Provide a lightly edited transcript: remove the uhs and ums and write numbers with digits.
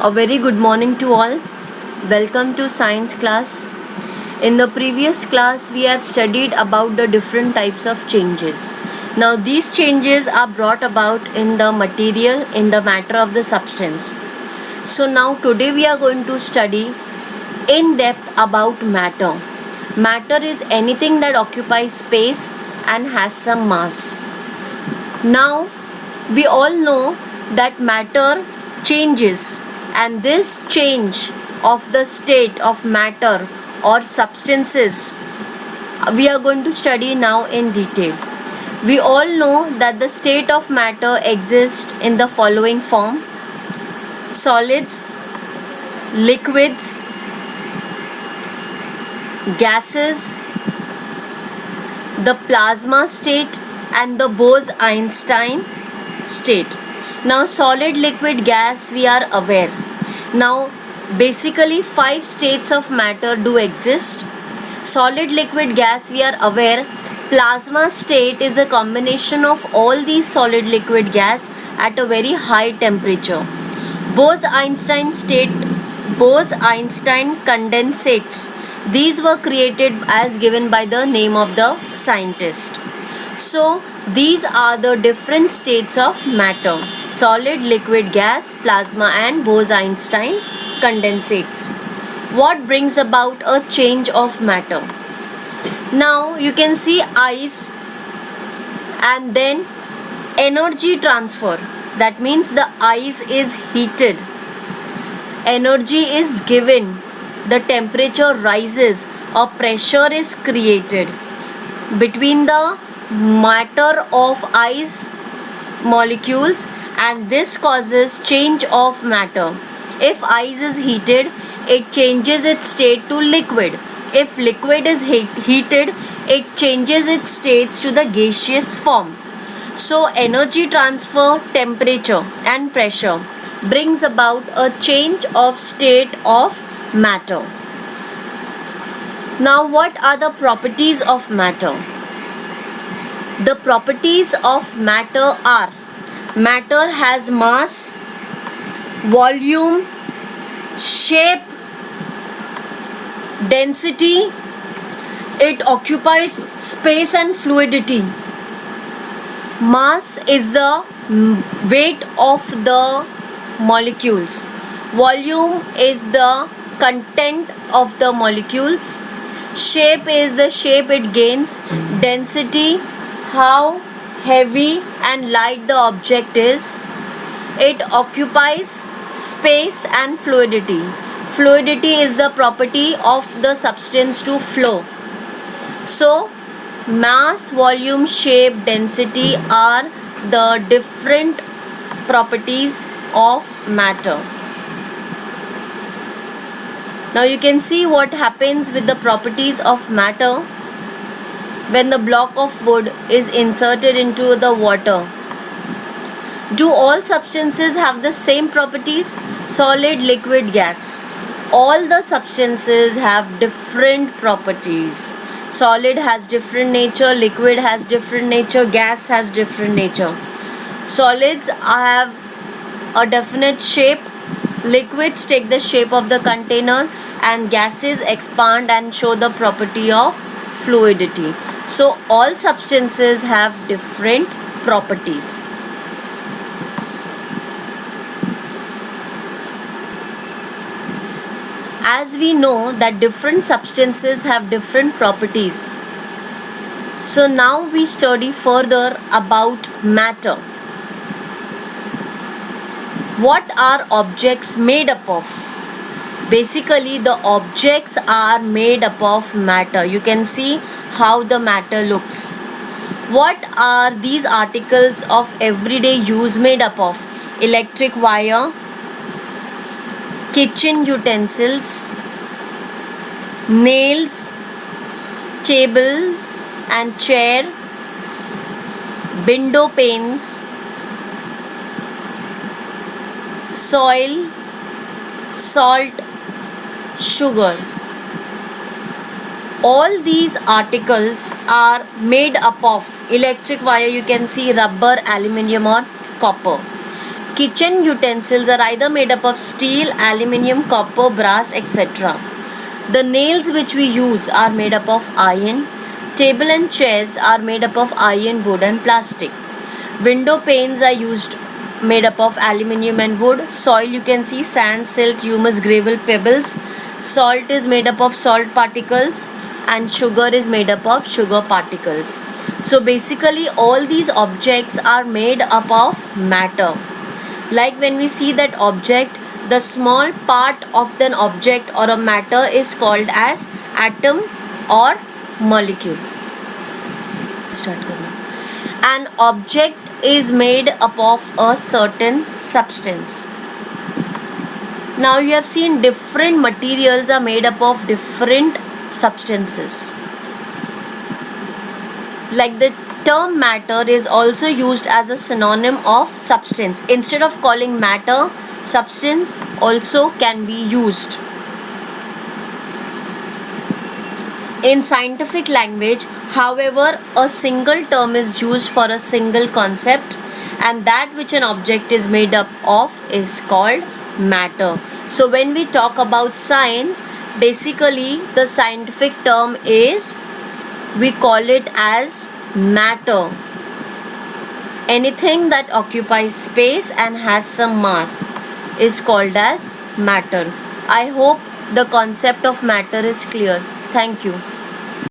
A very good morning to all. Welcome to science class. In the previous class, we have studied about the different types of changes. Now, these changes are brought about in the material, in the matter of the substance. So, now today we are going to study in depth about matter. Matter is anything that occupies space and has some mass. Now, we all know that matter changes, and this change of the state of matter or substances we are going to study now in detail. We all know that the state of matter exists in the following form: solids, liquids, gases, the plasma state, and the Bose-Einstein state. Now, solid, liquid, gas, we are aware. Now, basically 5 states of matter do exist. Solid, liquid, gas, we are aware. Plasma state is a combination of all these solid, liquid, gas at a very high temperature. Bose-Einstein state, Bose-Einstein condensates, these were created as given by the name of the scientist. So, these are the different states of matter: solid, liquid, gas, plasma, and Bose-Einstein condensates. What brings about a change of matter? Now you can see ice and then energy transfer. That means the ice is heated, energy is given, the temperature rises, a pressure is created between the matter of ice molecules, and this causes change of matter. If ice is heated, it changes its state to liquid. If liquid is heated, it changes its states to the gaseous form. So energy transfer, temperature and pressure brings about a change of state of matter. Now, what are the properties of matter? The properties of matter are: matter has mass, volume, shape, density, it occupies space and fluidity. Mass is the weight of the molecules. Volume is the content of the molecules. Shape is the shape it gains. Density, how heavy and light the object is. It occupies space, and fluidity. Fluidity is the property of the substance to flow. So, mass, volume, shape, density are the different properties of matter. Now you can see what happens with the properties of matter when the block of wood is inserted into the water. Do all substances have the same properties? Solid, liquid, gas. All the substances have different properties. Solid has different nature, liquid has different nature, gas has different nature. Solids have a definite shape, liquids take the shape of the container, and gases expand and show the property of fluidity. So all substances have different properties. As we know that different substances have different properties, so now we study further about matter. What are objects made up of? Basically, the objects are made up of matter. You can see how the matter looks. What are these articles of everyday use made up of? Electric wire, kitchen utensils, nails, table and chair, window panes, soil, salt, sugar. All these articles are made up of electric wire. You can see rubber, aluminium or copper. Kitchen utensils are either made up of steel, aluminium, copper, brass, etc. The nails which we use are made up of iron. Table and chairs are made up of iron, wood and plastic. Window panes are made up of aluminium and wood. Soil, you can see sand, silt, humus, gravel, pebbles. Salt is made up of salt particles and sugar is made up of sugar particles. So basically all these objects are made up of matter. Like when we see that object, the small part of an object or a matter is called as atom or molecule. An object is made up of a certain substance. Now you have seen different materials are made up of different substances. Like the term matter is also used as a synonym of substance. Instead of calling matter, substance also can be used. In scientific language, however, a single term is used for a single concept, and that which an object is made up of is called matter. So when we talk about science, basically the scientific term is, we call it as matter. Anything that occupies space and has some mass is called as matter. I hope the concept of matter is clear. Thank you.